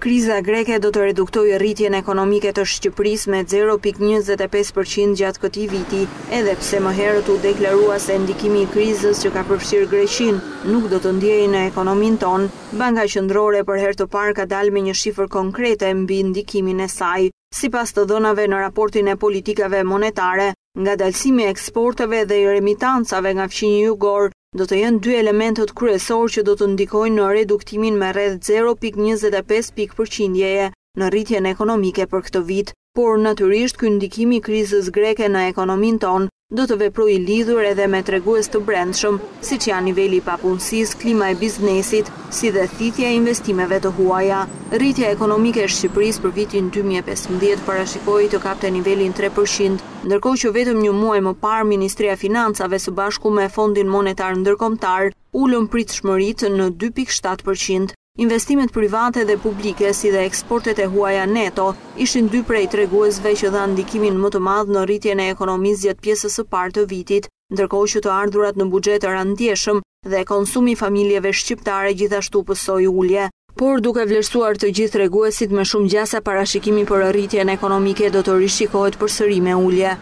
Kriza greke do të reduktojë rritjen ekonomike të Shqipërisë me 0.25% gjatë këtij viti, edhe pse më herët u deklarua se ndikimi i krizës që ka përfshirë Greqinë nuk do të ndiejë në ekonominë tonë. Banka Qendrore për herë të parë ka dalë me një shifër konkrete mbi ndikimin e saj. Sipas të dhënave në raportin e politikave monetare, ngadalësimi i eksporteve dhe i remitancave nga fqinji jugor do të jenë dy elementët kryesorë që do të ndikojnë në reduktimin me rreth 0.25 pikë përqindjeje në rritjen ekonomike për këtë vit, por natyrisht ky ndikim i krizës greke në ekonominë tonë do të veprojë lidhur edhe me tregues të brendshëm, siç janë niveli i papunësisë, klima e biznesit, si dhe thithja e investimeve të huaja. Rritja ekonomike e Shqipërisë për vitin 2015 parashikohej të kapte nivelin 3%, ndërkohë që vetëm një muaj më parë Ministria e Financave së bashku me Fondin Monetar Ndërkombëtar ulën pritshmëritë në 2.7%. Investimet private dhe publike si dhe eksportet e huaja neto ishin dy prej treguesve që dhanë ndikimin më të madh në rritjen e ekonomisë gjatë pjesës së parë të vitit, ndërkohë që të ardhurat në buxhet rëndësishëm dhe konsumi i familjeve shqiptare gjithashtu pësoi ulje. Por duke vlerësuar të gjithë treguesit me shumë gjasa, parashikimi për rritjen ekonomike do të rishikohet përsëri me ulje.